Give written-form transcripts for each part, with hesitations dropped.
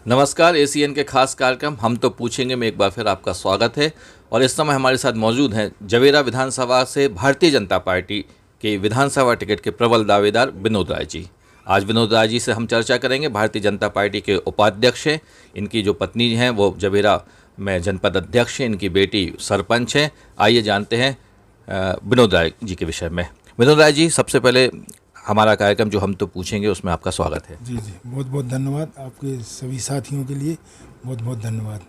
नमस्कार, एसीएन के खास कार्यक्रम हम तो पूछेंगे में एक बार फिर आपका स्वागत है। और इस समय हमारे साथ मौजूद हैं जवेरा विधानसभा से भारतीय जनता पार्टी के विधानसभा टिकट के प्रबल दावेदार विनोद राय जी। आज विनोद राय जी से हम चर्चा करेंगे। भारतीय जनता पार्टी के उपाध्यक्ष हैं, इनकी जो पत्नी हैं वो जवेरा में जनपद अध्यक्ष हैं, इनकी बेटी सरपंच हैं। आइए जानते हैं विनोद राय जी के विषय में। विनोद राय जी, सबसे पहले हमारा कार्यक्रम जो हम तो पूछेंगे उसमें आपका स्वागत है। जी जी, बहुत बहुत धन्यवाद आपके सभी साथियों के लिए, बहुत बहुत धन्यवाद।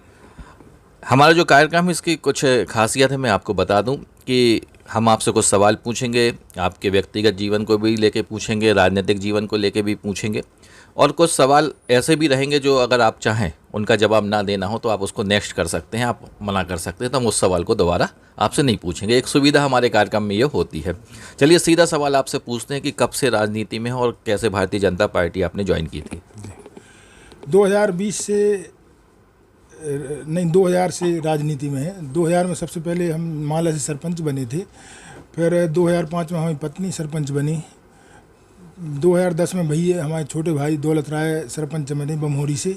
हमारा जो कार्यक्रम है इसकी कुछ खासियत है, मैं आपको बता दूं कि हम आपसे कुछ सवाल पूछेंगे, आपके व्यक्तिगत जीवन को भी लेके पूछेंगे, राजनीतिक जीवन को लेके भी पूछेंगे, और कुछ सवाल ऐसे भी रहेंगे जो अगर आप चाहें उनका जवाब ना देना हो तो आप उसको नेक्स्ट कर सकते हैं, आप मना कर सकते हैं, तो हम उस सवाल को दोबारा आपसे नहीं पूछेंगे। एक सुविधा हमारे कार्यक्रम में ये होती है। चलिए सीधा सवाल आपसे पूछते हैं कि कब से राजनीति में हो और कैसे भारतीय जनता पार्टी आपने ज्वाइन की थी? 2020 से नहीं, 2000 से राजनीति में है। 2000 में सबसे पहले हम माला से सरपंच बने थे, फिर 2005 में हमारी पत्नी सरपंच बनी। 2010 में भैया हमारे छोटे भाई दौलत राय सरपंच बने बमहोरी से,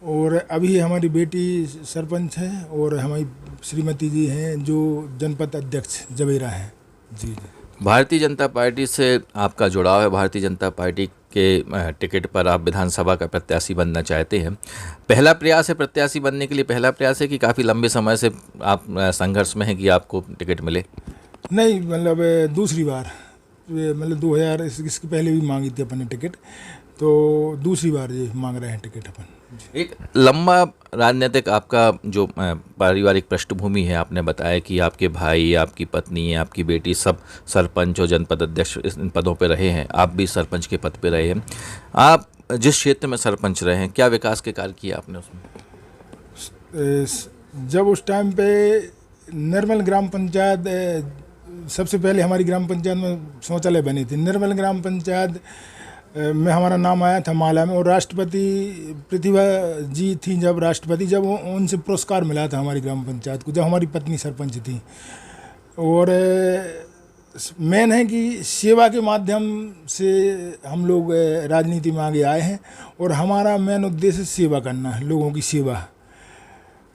और अभी हमारी बेटी सरपंच है और हमारी श्रीमती जी हैं जो जनपद अध्यक्ष जवेरा हैं। जी जी। भारतीय जनता पार्टी से आपका जुड़ाव है, भारतीय जनता पार्टी के टिकट पर आप विधानसभा का प्रत्याशी बनना चाहते हैं। पहला प्रयास है प्रत्याशी बनने के लिए, पहला प्रयास है कि काफ़ी लंबे समय से आप संघर्ष में हैं कि आपको टिकट मिले? नहीं, मतलब दूसरी बार, मतलब 2000 इसके पहले भी मांगी थी अपने टिकट, तो दूसरी बार ये मांग रहे हैं टिकट अपन। एक लंबा राजनीतिक आपका जो पारिवारिक पृष्ठभूमि है, आपने बताया कि आपके भाई, आपकी पत्नी, आपकी बेटी सब सरपंच और जनपद अध्यक्ष इन पदों पे रहे हैं, आप भी सरपंच के पद पे रहे हैं। आप जिस क्षेत्र में सरपंच रहे हैं, क्या विकास के कार्य किए आपने उसमें? जब उस टाइम पे निर्मल ग्राम पंचायत, सबसे पहले हमारी ग्राम पंचायत में शौचालय बने थे। निर्मल ग्राम पंचायत में हमारा नाम आया था माला में, और राष्ट्रपति प्रतिभा जी थी जब राष्ट्रपति, जब उनसे पुरस्कार मिला था हमारी ग्राम पंचायत को, जब हमारी पत्नी सरपंच थी। और मेन है कि सेवा के माध्यम से हम लोग राजनीति में आगे आए हैं, और हमारा मेन उद्देश्य सेवा करना है, लोगों की सेवा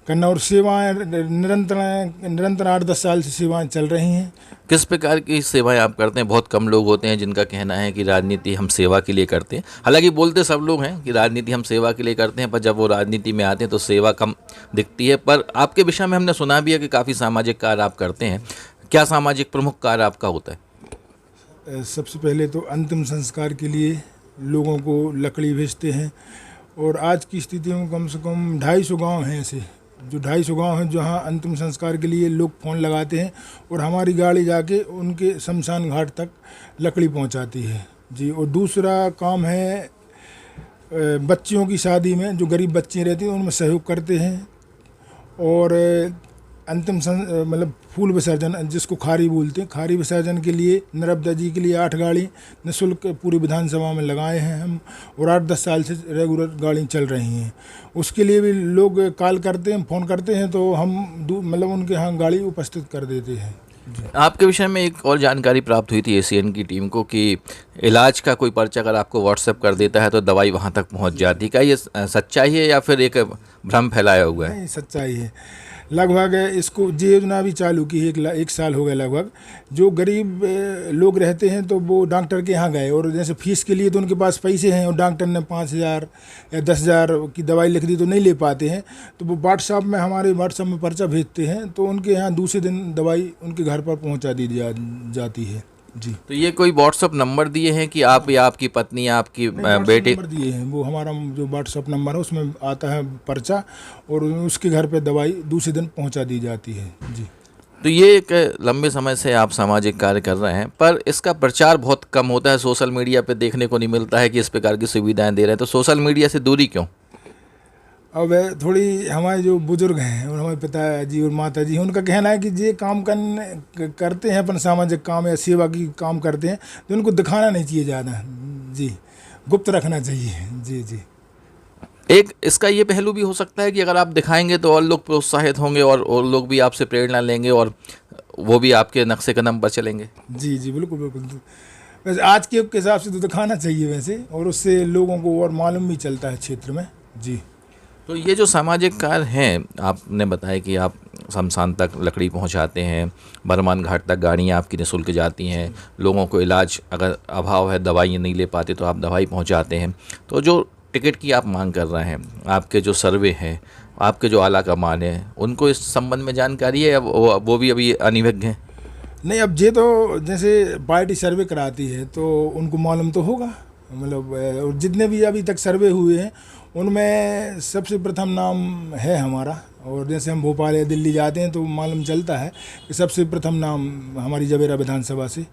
करना, और सेवाएं निरंतर 8-10 साल से सेवाएं चल रही हैं। किस प्रकार की सेवाएं आप करते हैं? बहुत कम लोग होते हैं जिनका कहना है कि राजनीति हम सेवा के लिए करते हैं। हालांकि बोलते सब लोग हैं कि राजनीति हम सेवा के लिए करते हैं, पर जब वो राजनीति में आते हैं तो सेवा कम दिखती है। पर आपके विषय में हमने सुना भी है कि काफ़ी सामाजिक कार्य आप करते हैं। क्या सामाजिक प्रमुख कार्य आपका होता है? सबसे पहले तो अंतिम संस्कार के लिए लोगों को लकड़ी भेजते हैं, और आज की स्थिति में कम से कम 250 गाँव हैं ऐसे, जो 250 गांव हैं जहां अंतिम संस्कार के लिए लोग फ़ोन लगाते हैं, और हमारी गाड़ी जाके उनके शमशान घाट तक लकड़ी पहुंचाती है। जी। और दूसरा काम है बच्चियों की शादी में, जो गरीब बच्चियाँ रहती हैं उनमें सहयोग करते हैं, और मतलब फूल विसर्जन, जिसको खारी बोलते हैं, खारी विसर्जन के लिए नर्मदा जी के लिए 8 गाड़ी निःशुल्क पूरी विधानसभा में लगाए हैं हम, और 8-10 साल से रेगुलर गाड़ी चल रही हैं। उसके लिए भी लोग कॉल करते हैं, फ़ोन करते हैं, तो हम मतलब उनके यहाँ गाड़ी उपस्थित कर देते हैं। आपके विषय में एक और जानकारी प्राप्त हुई थी एसीएन की टीम को कि इलाज का कोई पर्चा अगर आपको व्हाट्सएप कर देता है तो दवाई वहाँ तक पहुँच जाती है। क्या ये सच्चाई है या फिर एक भ्रम फैलाया हुआ है? नहीं, सच्चाई है। लगभग इसको ये योजना भी चालू की है, 1 साल हो गया लगभग। जो गरीब लोग रहते हैं तो वो डॉक्टर के यहाँ गए, और जैसे फीस के लिए तो उनके पास पैसे हैं, और डॉक्टर ने 5000 या 10,000 की दवाई लिख दी तो नहीं ले पाते हैं, तो वो व्हाट्सएप में, हमारे व्हाट्सएप में पर्चा भेजते हैं, तो उनके यहाँ दूसरे दिन दवाई उनके घर पर पहुँचा दी जाती है। जी। तो ये कोई व्हाट्सअप नंबर दिए हैं कि आप या आपकी पत्नी या आपकी बेटी? नंबर दिए हैं, वो हमारा जो व्हाट्सअप नंबर है उसमें आता है पर्चा, और उसके घर पे दवाई दूसरे दिन पहुंचा दी जाती है। जी। तो ये एक लंबे समय से आप सामाजिक कार्य कर रहे हैं, पर इसका प्रचार बहुत कम होता है, सोशल मीडिया पे देखने को नहीं मिलता है कि इस प्रकार की सुविधाएं दे रहे हैं, तो सोशल मीडिया से दूरी क्यों? अब थोड़ी हमारे जो बुजुर्ग हैं और हमारे पिताजी और माता जी, उनका कहना है कि ये काम करते हैं अपन, सामाजिक काम या सेवा की काम करते हैं, तो उनको दिखाना नहीं चाहिए ज़्यादा। जी, गुप्त रखना चाहिए। जी जी। एक इसका ये पहलू भी हो सकता है कि अगर आप दिखाएंगे तो और लोग प्रोत्साहित होंगे और लोग भी आपसे प्रेरणा लेंगे और वो भी आपके नक्शे कदम पर चलेंगे। जी जी, बिल्कुल बिल्कुल। वैसे आज के युग के हिसाब से तो दिखाना चाहिए वैसे, और उससे लोगों को और मालूम भी चलता है क्षेत्र में। जी। तो ये जो सामाजिक कार्य हैं, आपने बताया कि आप शमशान तक लकड़ी पहुंचाते हैं, बरमान घाट तक गाड़ियाँ आपकी निःशुल्क जाती हैं, लोगों को इलाज अगर अभाव है, दवाइयाँ नहीं ले पाते तो आप दवाई पहुंचाते हैं। तो जो टिकट की आप मांग कर रहे हैं, आपके जो सर्वे हैं, आपके जो आला कमान है, उनको इस संबंध में जानकारी है या वो भी अभी अनिभिज्ञ हैं? नहीं, अब ये तो जैसे पार्टी सर्वे कराती है तो उनको मालूम तो होगा। मतलब और जितने भी अभी तक सर्वे हुए हैं उनमें सबसे प्रथम नाम है हमारा। और जैसे हम भोपाल या दिल्ली जाते हैं तो मालूम चलता है कि सबसे प्रथम नाम हमारी जवेरा विधानसभा से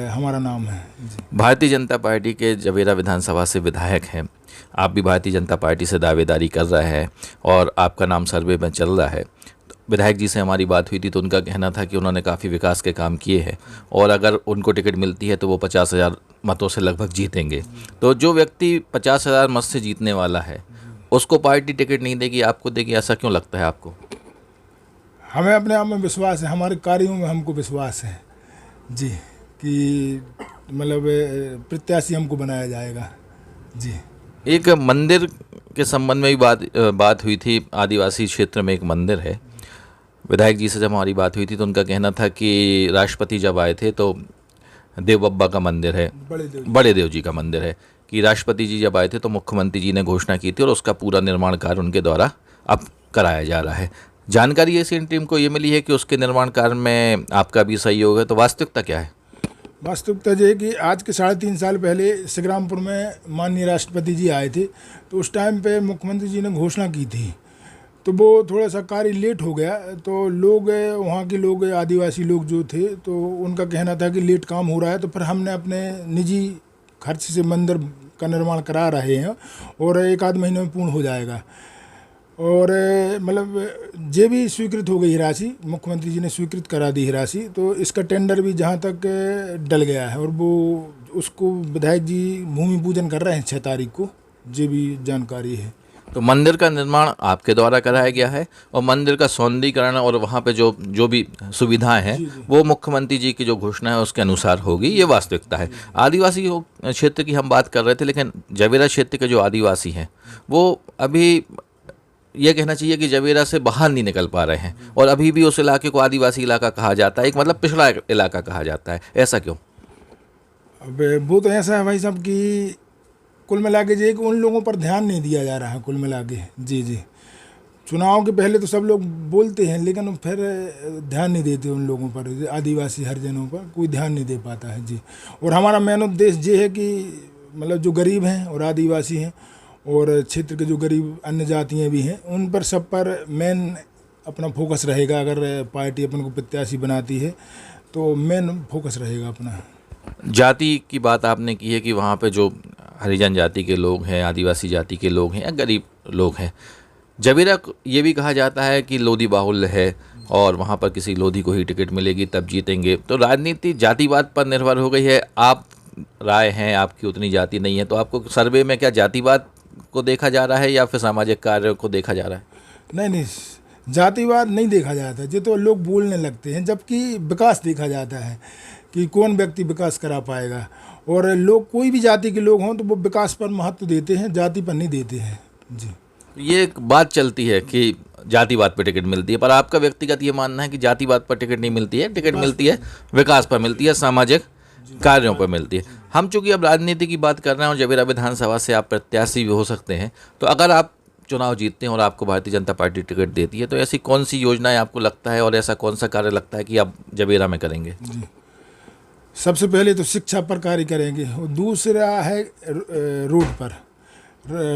हमारा नाम है जी। भारतीय जनता पार्टी के जवेरा विधानसभा से विधायक हैं, आप भी भारतीय जनता पार्टी से दावेदारी कर रहे हैं और आपका नाम सर्वे में चल रहा है। तो विधायक जी से हमारी बात हुई थी तो उनका कहना था कि उन्होंने काफ़ी विकास के काम किए हैं और अगर उनको टिकट मिलती है तो वो 50,000 मतों से लगभग जीतेंगे। तो जो व्यक्ति 50,000 मत से जीतने वाला है उसको पार्टी टिकट नहीं देगी, आपको देगी, ऐसा क्यों लगता है आपको? हमें अपने आप में विश्वास है, हमारे कार्यों में हमको विश्वास है जी, कि मतलब प्रत्याशी हमको बनाया जाएगा जी। एक मंदिर के संबंध में भी बात हुई थी। आदिवासी क्षेत्र में एक मंदिर है। विधायक जी से जब हमारी बात हुई थी तो उनका कहना था कि राष्ट्रपति जब आए थे तो देव बब्बा का मंदिर है, बड़े देव जी का मंदिर है, कि राष्ट्रपति जी जब आए थे तो मुख्यमंत्री जी ने घोषणा की थी और उसका पूरा निर्माण कार्य उनके द्वारा अब कराया जा रहा है। जानकारी ऐसी इन टीम को ये मिली है कि उसके निर्माण कार्य में आपका भी सहयोग है, तो वास्तविकता क्या है? वास्तविकता ये है कि आज के 3.5 साल पहले संग्रामपुर में माननीय राष्ट्रपति जी आए थे तो उस टाइम पे मुख्यमंत्री जी ने घोषणा की थी, तो वो थोड़ा सा कार्य लेट हो गया। तो लोग वहाँ के लोग आदिवासी लोग जो थे तो उनका कहना था कि लेट काम हो रहा है, तो फिर हमने अपने निजी खर्च से मंदिर का निर्माण करा रहे हैं और 1 आध महीने में पूर्ण हो जाएगा। और मतलब ये भी स्वीकृत हो गई राशि, मुख्यमंत्री जी ने स्वीकृत करा दी है राशि, तो इसका टेंडर भी जहाँ तक डल गया है और वो उसको विधायक जी भूमि पूजन कर रहे हैं 6 तारीख को, ये भी जानकारी है। तो मंदिर का निर्माण आपके द्वारा कराया गया है और मंदिर का सौंदर्यीकरण और वहाँ पे जो भी सुविधाएं हैं वो मुख्यमंत्री जी की जो घोषणा है उसके अनुसार होगी, ये वास्तविकता है। आदिवासी क्षेत्र की हम बात कर रहे थे, लेकिन जवेरा क्षेत्र के जो आदिवासी हैं वो अभी ये कहना चाहिए कि जवेरा से बाहर नहीं निकल पा रहे हैं और अभी भी उस इलाके को आदिवासी इलाका कहा जाता है, एक मतलब पिछड़ा इलाका कहा जाता है। ऐसा क्यों? अब वो तो ऐसा है भाई साहब कि कुल मिला के ये कि उन लोगों पर ध्यान नहीं दिया जा रहा है कुल मिला के जी जी। चुनाव के पहले तो सब लोग बोलते हैं लेकिन फिर ध्यान नहीं देते उन लोगों पर, आदिवासी हरिजनों पर कोई ध्यान नहीं दे पाता है जी। और हमारा मेन उद्देश्य ये है कि मतलब जो गरीब हैं और आदिवासी हैं और क्षेत्र के जो गरीब अन्य जातियाँ भी हैं उन पर सब पर मेन अपना फोकस रहेगा। अगर पार्टी अपन को प्रत्याशी बनाती है तो मेन फोकस रहेगा अपना। जाति की बात आपने की है कि वहाँ पे जो हरिजन जाति के लोग हैं, आदिवासी जाति के लोग हैं या गरीब लोग हैं, जवेरा ये भी कहा जाता है कि लोधी बाहुल्य है और वहाँ पर किसी लोधी को ही टिकट मिलेगी तब जीतेंगे। तो राजनीति जातिवाद पर निर्भर हो गई है। आप राय हैं, आपकी उतनी जाति नहीं है, तो आपको सर्वे में क्या जातिवाद को देखा जा रहा है या फिर सामाजिक कार्य को देखा जा रहा है? नहीं, जातिवाद नहीं देखा जाता, ये तो लोग बोलने लगते हैं, जबकि विकास देखा जाता है कि कौन व्यक्ति विकास करा पाएगा। और लोग कोई भी जाति के लोग हों तो वो विकास पर महत्व देते हैं, जाति पर नहीं देते हैं जी। ये एक बात चलती है कि जातिवाद पर टिकट मिलती है, पर आपका व्यक्तिगत ये मानना है कि जातिवाद पर टिकट नहीं मिलती है, टिकट मिलती है विकास पर मिलती है, सामाजिक कार्यों पर मिलती है। हम चूंकि अब राजनीति की बात कर रहे हैं और जवेरा विधानसभा से आप प्रत्याशी भी हो सकते हैं, तो अगर आप चुनाव जीतते हैं और आपको भारतीय जनता पार्टी टिकट देती है तो ऐसी कौन सी योजनाएं आपको लगता है और ऐसा कौन सा कार्य लगता है कि आप जवेरा में करेंगे? जी, सबसे पहले तो शिक्षा पर कार्य करेंगे और दूसरा है रोड पर।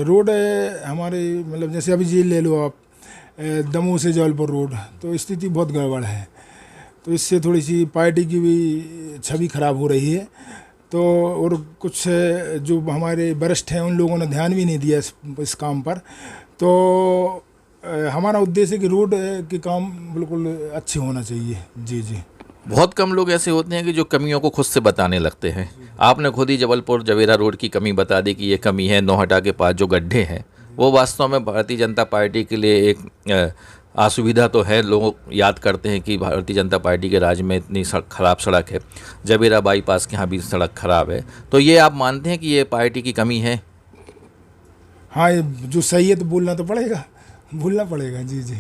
रोड हमारे मतलब जैसे अभी जी ले लो आप, दमोह से जबलपुर रोड, तो स्थिति बहुत गड़बड़ है, तो इससे थोड़ी सी पार्टी की भी छवि खराब हो रही है। तो और कुछ जो हमारे वरिष्ठ हैं उन लोगों ने ध्यान भी नहीं दिया इस काम पर। तो हमारा उद्देश्य है कि रोड के काम बिल्कुल अच्छे होना चाहिए जी जी। बहुत कम लोग ऐसे होते हैं कि जो कमियों को खुद से बताने लगते हैं। आपने खुद ही जबलपुर जवेरा रोड की कमी बता दी कि ये कमी है। नौहटा के पास जो गड्ढे हैं वो वास्तव में भारतीय जनता पार्टी के लिए एक असुविधा तो है। लोग याद करते हैं कि भारतीय जनता पार्टी के राज में इतनी खराब सड़क है, जवेरा बाईपास के यहाँ भी सड़क खराब है, तो ये आप मानते हैं कि ये पार्टी की कमी है? हाँ, ये जो सही है तो बोलना तो पड़ेगा, बोलना पड़ेगा। जी जी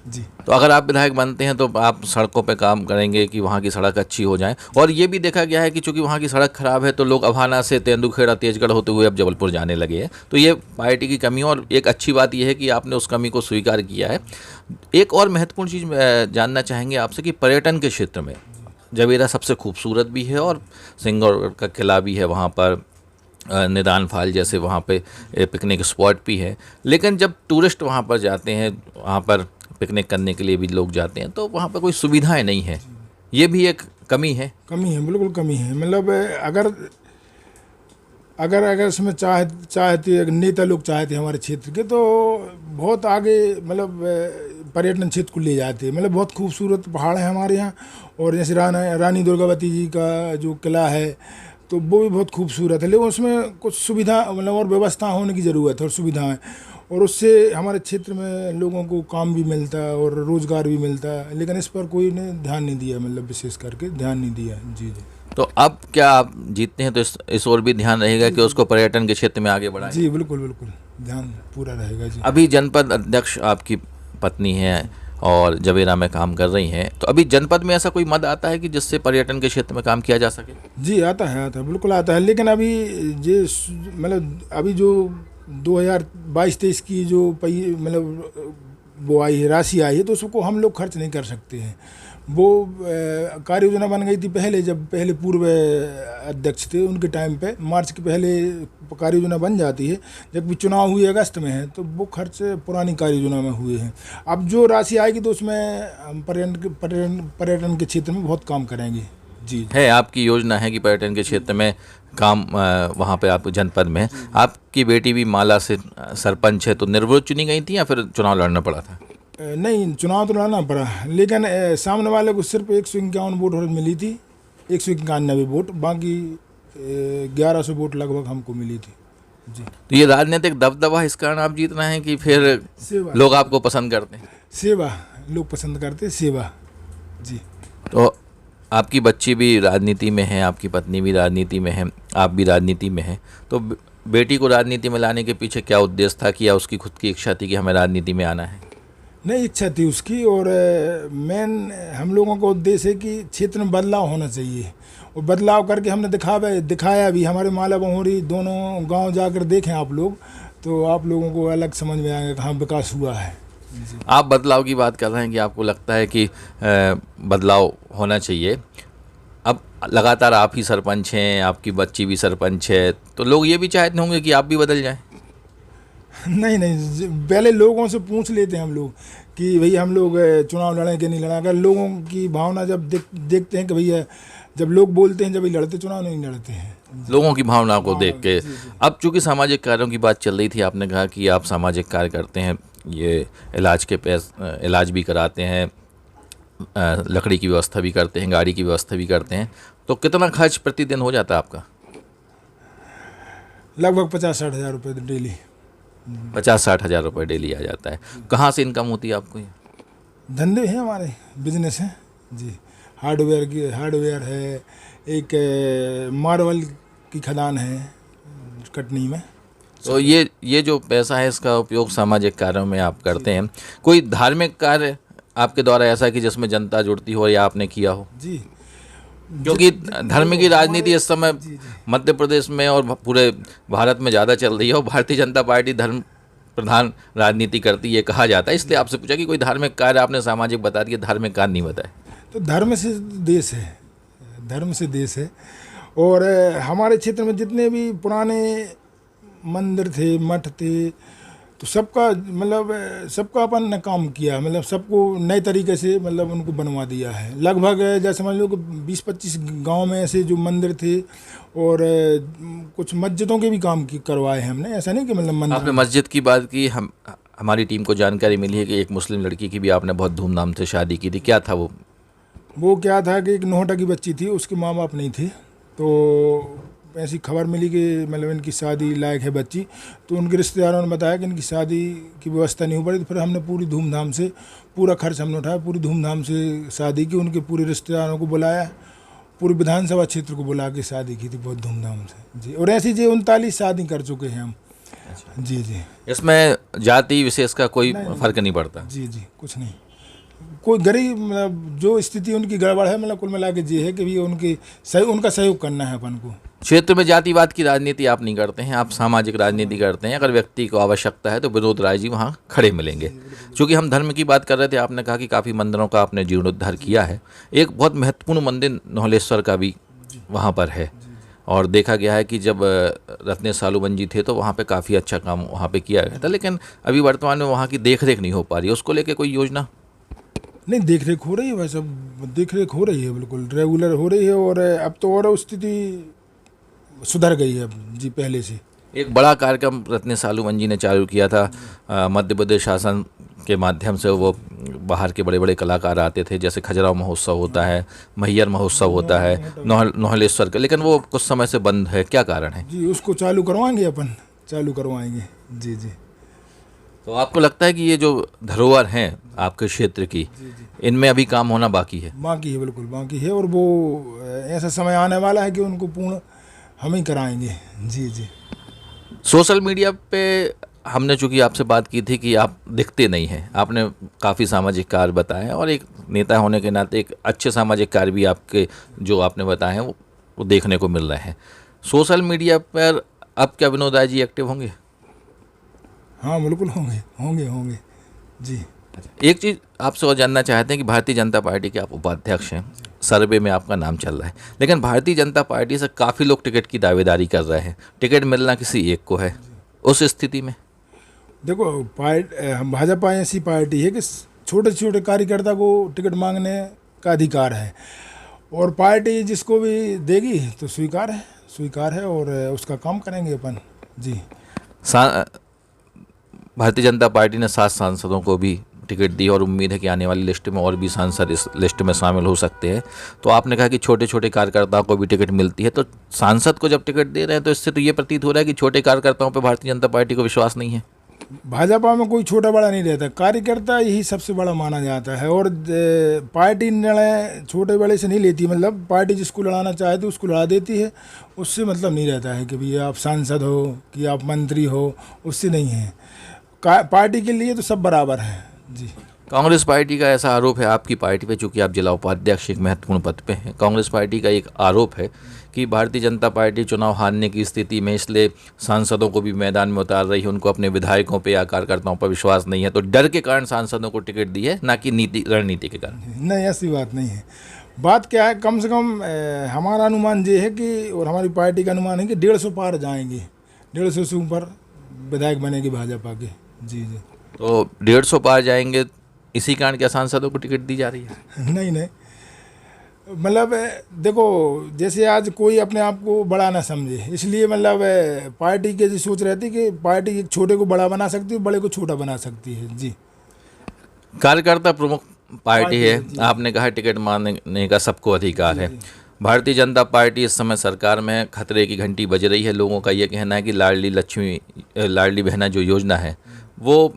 जी। तो अगर आप विधायक बनते हैं तो आप सड़कों पे काम करेंगे कि वहाँ की सड़क अच्छी हो जाए, और ये भी देखा गया है कि चूंकि वहाँ की सड़क खराब है तो लोग अभाना से तेंदुखेड़ा तेजगढ़ होते हुए अब जबलपुर जाने लगे हैं। तो ये पार्टी की कमी है, और एक अच्छी बात यह है कि आपने उस कमी को स्वीकार किया है। एक और महत्वपूर्ण चीज़ जानना चाहेंगे आपसे कि पर्यटन के क्षेत्र में जवेरा सबसे खूबसूरत भी है और सिंगौर का किला भी है, वहाँ पर निदान फाल जैसे वहाँ पे पिकनिक स्पॉट भी है। लेकिन जब टूरिस्ट वहाँ पर जाते हैं, वहाँ पर पिकनिक करने के लिए भी लोग जाते हैं, तो वहाँ पर कोई सुविधाएं नहीं है। ये भी एक कमी है। कमी है, बिल्कुल कमी है। मतलब अगर अगर अगर इसमें चाहते नेता लोग चाहते हमारे क्षेत्र के, तो बहुत आगे मतलब पर्यटन क्षेत्र को ले जाते हैं। मतलब बहुत खूबसूरत पहाड़ है हमारे यहाँ, और जैसे रानी दुर्गावती जी का जो किला है तो वो भी बहुत खूबसूरत है, लेकिन उसमें कुछ सुविधा मतलब और व्यवस्था होने की ज़रूरत है, और सुविधाएं, और उससे हमारे क्षेत्र में लोगों को काम भी मिलता है और रोज़गार भी मिलता है। लेकिन इस पर कोई ने ध्यान नहीं दिया, मतलब विशेष करके ध्यान नहीं दिया। जी जी। तो अब क्या आप जीतते हैं तो इस ओर भी ध्यान रहेगा कि उसको पर्यटन के क्षेत्र में आगे बढ़ाएं? जी बिल्कुल बिल्कुल, ध्यान पूरा रहेगा। जी। अभी जनपद अध्यक्ष आपकी पत्नी है और जवेरा में काम कर रही हैं, तो अभी जनपद में ऐसा कोई मद आता है कि जिससे पर्यटन के क्षेत्र में काम किया जा सके? जी आता है, बिल्कुल आता है। लेकिन अभी जे मतलब अभी जो 2022-23 की जो मतलब वो आई है, राशि आई है, तो उसको हम लोग खर्च नहीं कर सकते हैं। वो कार्य योजना बन गई थी पहले, जब पहले पूर्व अध्यक्ष थे उनके टाइम पे, मार्च के पहले कार्य योजना बन जाती है। जब भी चुनाव हुए अगस्त में है, तो वो खर्च पुरानी कार्य योजना में हुए हैं। अब जो राशि आएगी तो उसमें हम पर्यटन के क्षेत्र में बहुत काम करेंगे। जी है आपकी योजना है कि पर्यटन के क्षेत्र में काम वहाँ पे आप जनपद में है। आपकी बेटी भी माला से सरपंच है, तो निर्विरोध चुनी गई थी या फिर चुनाव लड़ना पड़ा था? नहीं, चुनाव तो लड़ना पड़ा, लेकिन सामने वाले को सिर्फ 151 वोट मिली थी, 191 वोट, बाकी 1100 वोट लगभग हमको मिली थी। जी। तो ये राजनीतिक दबदबा इस कारण आप जीत रहे हैं कि फिर सेवा, लोग आपको पसंद करते हैं? सेवा लोग पसंद करते, सेवा। जी। तो आपकी बच्ची भी राजनीति में है, आपकी पत्नी भी राजनीति में है, आप भी राजनीति में हैं, तो बेटी को राजनीति में लाने के पीछे क्या उद्देश्य था, कि या उसकी खुद की इच्छा थी कि हमें राजनीति में आना है? नहीं, इच्छा थी उसकी, और मेन हम लोगों का उद्देश्य है कि क्षेत्र में बदलाव होना चाहिए, और बदलाव करके हमने दिखाया भी। हमारे माला बहोरी दोनों गांव जाकर देखें आप लोग, तो आप लोगों को अलग समझ में आएगा कहाँ विकास हुआ है। आप बदलाव की बात कर रहे हैं कि आपको लगता है कि बदलाव होना चाहिए। अब लगातार आप ही सरपंच हैं, आपकी बच्ची भी सरपंच है, तो लोग ये भी चाहते होंगे कि आप भी बदल जाएं। नहीं नहीं, पहले लोगों से पूछ लेते हैं हम लोग कि भैया हम लोग चुनाव लड़ें कि नहीं लड़ें। अगर लोगों की भावना जब देखते हैं कि भैया, जब लोग बोलते हैं जब ही लड़ते, चुनाव नहीं लड़ते हैं। लोगों की भावना को देख के। अब चूंकि सामाजिक कार्यों की बात चल रही थी, आपने कहा कि आप सामाजिक कार्य करते हैं, ये इलाज भी कराते हैं, लकड़ी की व्यवस्था भी करते हैं, गाड़ी की व्यवस्था भी करते हैं, तो कितना खर्च प्रतिदिन हो जाता है आपका? लगभग 50-60 हज़ार रुपये डेली। 50-60 हज़ार रुपये डेली आ जाता है। कहाँ से इनकम होती है आपको? धंधे हैं हमारे, बिजनेस हैं। जी, हार्डवेयर है, एक मार्बल की खदान है कटनी में। तो ये जो पैसा है, इसका उपयोग सामाजिक कार्यों में आप करते हैं। कोई धार्मिक कार्य आपके द्वारा ऐसा कि जिसमें जनता जुड़ती हो या आपने किया हो? जी, क्योंकि धर्म की राजनीति इस समय मध्य प्रदेश में और पूरे भारत में ज़्यादा चल रही है, और भारतीय जनता पार्टी धर्म प्रधान राजनीति करती है कहा जाता है। इसलिए आपसे पूछा कि कोई धार्मिक कार्य, आपने सामाजिक बता दिया, धार्मिक कार्य नहीं बताया। तो धर्म से देश है, धर्म से देश है। और हमारे क्षेत्र में जितने भी पुराने मंदिर थे, मठ थे, तो सबका अपन ने काम किया, मतलब सबको नए तरीके से मतलब उनको बनवा दिया है। लगभग जैसे समझ लो कि 20-25 गांव में ऐसे जो मंदिर थे, और कुछ मस्जिदों के भी काम करवाए हैं हमने। ऐसा नहीं कि मतलब मंदिर। आपने मस्जिद की बात की, हमारी टीम को जानकारी मिली है कि एक मुस्लिम लड़की की भी आपने बहुत धूमधाम से शादी की थी। क्या था वो? वो क्या था कि एक नोहटा की बच्ची थी, उसके माँ बाप नहीं थे, तो ऐसी खबर मिली कि मतलब इनकी शादी लायक है बच्ची। तो उनके रिश्तेदारों ने बताया कि इनकी शादी की व्यवस्था नहीं हो पाई, तो फिर हमने पूरी धूमधाम से, पूरा खर्च हमने उठाया, पूरी धूमधाम से शादी की। उनके पूरे रिश्तेदारों को बुलाया, पूरी विधानसभा क्षेत्र को बुला के शादी की थी बहुत धूमधाम से। जी, और ऐसी जी 39 शादी कर चुके हैं हम। जी जी इसमें जाति विशेष का कोई फर्क नहीं पड़ता। जी जी, कुछ नहीं। कोई गरीब मतलब जो स्थिति उनकी गड़बड़ है, मतलब कुल मिला के ये है कि भी उनका सहयोग करना है अपन को। क्षेत्र में जातिवाद की राजनीति आप नहीं करते हैं, आप सामाजिक राजनीति करते हैं। अगर व्यक्ति को आवश्यकता है तो विनोद राय जी वहाँ खड़े मिलेंगे। चूँकि हम धर्म की बात कर रहे थे, आपने कहा कि काफ़ी मंदिरों का आपने जीर्णोद्धार किया है। एक बहुत महत्वपूर्ण मंदिर नौलेश्वर का भी वहाँ पर है, और देखा गया है कि जब रत्नेश सालूबन जी थे तो वहाँ पे काफ़ी अच्छा काम वहाँ पे किया गया था, लेकिन अभी वर्तमान में वहाँ की देखरेख नहीं हो पा रही है। उसको लेके कोई योजना? नहीं, देख रेख हो रही है, वैसे देख रेख हो रही है, बिल्कुल रेगुलर हो रही है। और अब तो और स्थिति सुधर गई है जी पहले से। एक बड़ा कार्यक्रम रत्नेश सालूबन जी ने चालू किया था, मध्य प्रदेश शासन के माध्यम से। वो बाहर के बड़े बड़े कलाकार आते थे, जैसे खजुराहो महोत्सव होता है, मैहर महोत्सव होता है, नौहलेश्वर का, लेकिन वो कुछ समय से बंद है। क्या कारण है? जी, उसको चालू करवाएंगे, अपन चालू करवाएंगे। जी जी। तो आपको लगता है कि ये जो धरोहर हैं आपके क्षेत्र की, इनमें अभी काम होना बाकी है? बाकी है, बिल्कुल बाकी है। और वो ऐसा समय आने वाला है कि उनको पूर्ण हम ही कराएंगे। जी जी। सोशल मीडिया पे हमने चूंकि आपसे बात की थी कि आप दिखते नहीं हैं, आपने काफ़ी सामाजिक कार्य बताए, और एक नेता होने के नाते एक अच्छे सामाजिक कार्य भी आपके जो आपने बताए हैं वो देखने को मिल रहे हैं। सोशल मीडिया पर अब क्या विनोद राय जी एक्टिव होंगे? हाँ बिल्कुल होंगे होंगे होंगे जी। एक चीज़ आपसे और जानना चाहते हैं कि भारतीय जनता पार्टी के आप उपाध्यक्ष हैं, सर्वे में आपका नाम चल रहा है, लेकिन भारतीय जनता पार्टी से काफ़ी लोग टिकट की दावेदारी कर रहे हैं, टिकट मिलना किसी एक को है। उस स्थिति में देखो, भाजपा ऐसी पार्टी है कि छोटे छोटे कार्यकर्ता को टिकट मांगने का अधिकार है, और पार्टी जिसको भी देगी तो स्वीकार है और उसका काम करेंगे अपन। जी। भारतीय जनता पार्टी ने 7 सांसदों को भी टिकट दी, और उम्मीद है कि आने वाली लिस्ट में और भी सांसद इस लिस्ट में शामिल हो सकते हैं। तो आपने कहा कि छोटे छोटे कार्यकर्ताओं को भी टिकट मिलती है, तो सांसद को जब टिकट दे रहे हैं तो इससे तो ये प्रतीत हो रहा है कि छोटे कार्यकर्ताओं पर भारतीय जनता पार्टी को विश्वास नहीं है। भाजपा में कोई छोटा बड़ा नहीं रहता, कार्यकर्ता यही सबसे बड़ा माना जाता है। और पार्टी निर्णय छोटे बड़े से नहीं लेती, मतलब पार्टी जिसको लड़ाना चाहती है उसको लड़ा देती है। उससे मतलब नहीं रहता है कि भाई आप सांसद हो कि आप मंत्री हो, उससे नहीं है। पार्टी के लिए तो सब बराबर है। जी। कांग्रेस पार्टी का ऐसा आरोप है आपकी पार्टी पे, चूंकि आप जिला उपाध्यक्ष एक महत्वपूर्ण पद पे हैं, कांग्रेस पार्टी का एक आरोप है कि भारतीय जनता पार्टी चुनाव हारने की स्थिति में इसलिए सांसदों को भी मैदान में उतार रही है, उनको अपने विधायकों पे या कार्यकर्ताओं पर विश्वास नहीं है, तो डर के कारण सांसदों को टिकट दी है, ना कि रणनीति के कारण। नहीं, ऐसी बात नहीं है। बात क्या है, कम से कम हमारा अनुमान ये है कि, और हमारी पार्टी का अनुमान है कि 150 पार जाएंगे, 150 से ऊपर विधायक बनेगी भाजपा के। जी जी। तो 150 पार जाएंगे, इसी कारण क्या सांसदों को टिकट दी जा रही है? नहीं, मतलब देखो, जैसे आज कोई अपने आप को बड़ा ना समझे, इसलिए मतलब पार्टी की सोच रहती कि पार्टी एक छोटे को बड़ा बना सकती है, बड़े को छोटा बना सकती है। जी। कार्यकर्ता प्रमुख पार्टी है, आपने कहा टिकट मांगने का सबको अधिकार है। भारतीय जनता पार्टी इस समय सरकार में खतरे की घंटी बज रही है। लोगों का ये कहना है कि लाडली बहना जो योजना है वो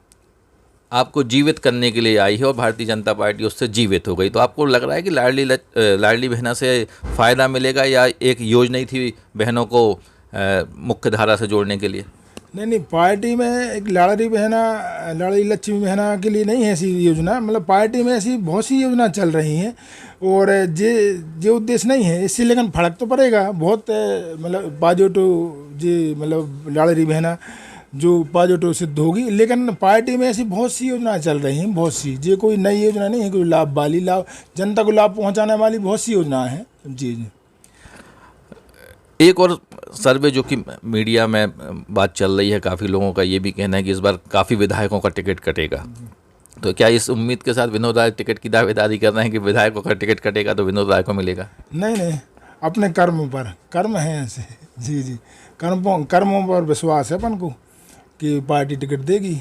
आपको जीवित करने के लिए आई है, और भारतीय जनता पार्टी उससे जीवित हो गई। तो आपको लग रहा है कि लाडली बहना से फ़ायदा मिलेगा, या एक योजना ही थी बहनों को मुख्य धारा से जोड़ने के लिए? नहीं, पार्टी में एक लाडली लक्ष्मी बहना के लिए नहीं है ऐसी योजना। मतलब पार्टी में ऐसी बहुत सी योजना चल रही हैं, और जे उद्देश्य नहीं है इससे, लेकिन फर्क तो पड़ेगा बहुत। मतलब बाजोटो जी, मतलब लाडली बहना जो बाजोटो सिद्ध होगी, लेकिन पार्टी में ऐसी बहुत सी योजना चल रही हैं, बहुत सी। ये कोई नई योजना नहीं है, कोई लाभ जनता को लाभ पहुंचाने वाली बहुत सी योजना है। जी जी। एक और सर्वे जो कि मीडिया में बात चल रही है, काफ़ी लोगों का ये भी कहना है कि इस बार काफ़ी विधायकों का टिकट कटेगा। तो क्या इस उम्मीद के साथ विनोद राय टिकट की दावेदारी कर रहे हैं कि विधायकों का टिकट कटेगा तो विनोद राय को मिलेगा? नहीं, अपने कर्म है ऐसे। जी जी। कर्मों पर विश्वास है अपन को कि पार्टी टिकट देगी,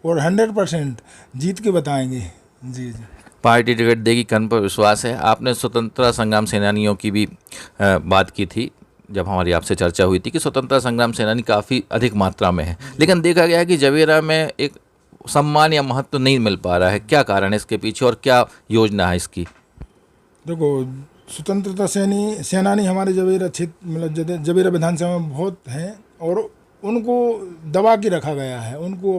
और 100% जीत के बताएंगे। जी जी। पार्टी टिकट देगी, कर्म पर विश्वास है। आपने स्वतंत्रता संग्राम सेनानियों की भी बात की थी जब हमारी आपसे चर्चा हुई थी कि स्वतंत्रता संग्राम सेनानी काफ़ी अधिक मात्रा में है, लेकिन देखा गया है कि जवेरा में एक सम्मान या महत्व नहीं मिल पा रहा है। क्या कारण है इसके पीछे, और क्या योजना है इसकी? देखो, स्वतंत्रता सेनानी हमारे जवेरा क्षेत्र, मतलब जवेरा विधानसभा में बहुत हैं, और उनको दबा के रखा गया है। उनको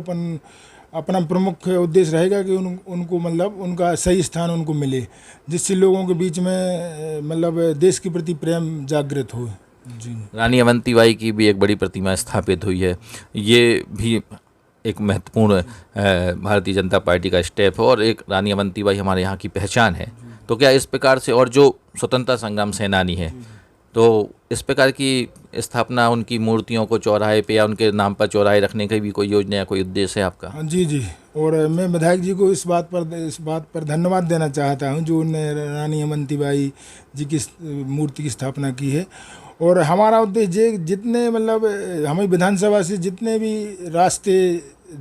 अपना प्रमुख उद्देश्य रहेगा कि उनको मतलब उनका सही स्थान उनको मिले, जिससे लोगों के बीच में मतलब देश के प्रति प्रेम जागृत हो। जी। रानी अवंतीबाई की भी एक बड़ी प्रतिमा स्थापित हुई है, ये भी एक महत्वपूर्ण भारतीय जनता पार्टी का स्टेप है और एक रानी अवंतीबाई हमारे यहाँ की पहचान है। तो क्या इस प्रकार से, और जो स्वतंत्रता संग्राम सेनानी है, तो इस प्रकार की स्थापना, उनकी मूर्तियों को चौराहे पे या उनके नाम पर चौराहे रखने की भी कोई योजना या कोई उद्देश्य है आपका? जी जी। और मैं विधायक जी को इस बात पर धन्यवाद देना चाहता हूं जो उन्होंने रानी अवंतीबाई जी की मूर्ति की स्थापना की है। और हमारा उद्देश्य जितने मतलब हमें विधानसभा से जितने भी रास्ते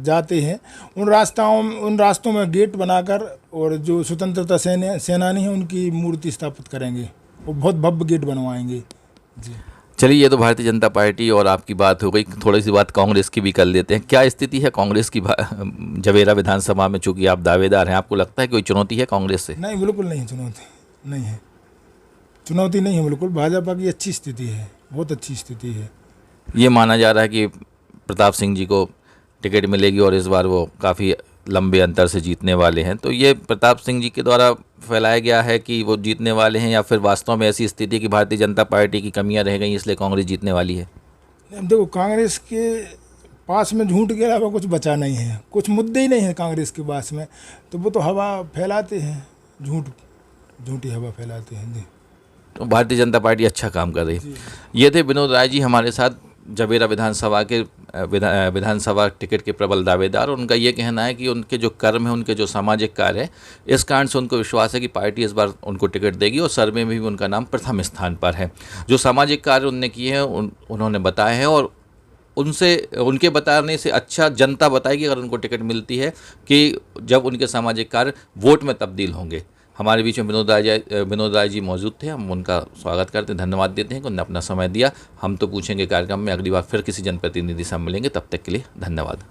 जाते हैं उन रास्तों में गेट बनाकर और जो स्वतंत्रता सेनानी हैं उनकी मूर्ति स्थापित करेंगे और बहुत भव्य गेट बनवाएंगे। जी। चलिए, ये तो भारतीय जनता पार्टी और आपकी बात हो गई, थोड़ी सी बात कांग्रेस की भी कर लेते हैं। क्या स्थिति है कांग्रेस की जवेरा विधानसभा में? चूंकि आप दावेदार हैं, आपको लगता है कोई चुनौती है कांग्रेस से? नहीं, बिल्कुल नहीं, चुनौती नहीं है, चुनौती नहीं है बिल्कुल। भाजपा की अच्छी स्थिति है, बहुत अच्छी स्थिति है। ये माना जा रहा है कि प्रताप सिंह जी को टिकट मिलेगी और इस बार वो काफ़ी लंबे अंतर से जीतने वाले हैं, तो ये प्रताप सिंह जी के द्वारा फैलाया गया है कि वो जीतने वाले हैं, या फिर वास्तव में ऐसी स्थिति कि भारतीय जनता पार्टी की कमियां रह गई इसलिए कांग्रेस जीतने वाली है? देखो, कांग्रेस के पास में झूठ के अलावा कुछ बचा नहीं है, कुछ मुद्दे ही नहीं है कांग्रेस के पास में, तो वो तो हवा फैलाते हैं, झूठी हवा फैलाते हैं। जी। तो भारतीय जनता पार्टी अच्छा काम कर रही है। ये थे विनोद राय जी हमारे साथ, जवेरा विधानसभा के विधानसभा टिकट के प्रबल दावेदार। और उनका ये कहना है कि उनके जो कर्म है, उनके जो सामाजिक कार्य है, इस कारण से उनको विश्वास है कि पार्टी इस बार उनको टिकट देगी और सर्वे में भी उनका नाम प्रथम स्थान पर है। जो सामाजिक कार्य उनने किए हैं उन्होंने बताए हैं, और उनके बताने से अच्छा जनता बताएगी अगर उनको टिकट मिलती है, कि जब उनके सामाजिक कार्य वोट में तब्दील होंगे। हमारे बीच में विनोद राय जी मौजूद थे, हम उनका स्वागत करते हैं, धन्यवाद देते हैं कि उन्होंने अपना समय दिया। हम तो पूछेंगे कार्यक्रम में अगली बार फिर किसी जनप्रतिनिधि से मिलेंगे, तब तक के लिए धन्यवाद।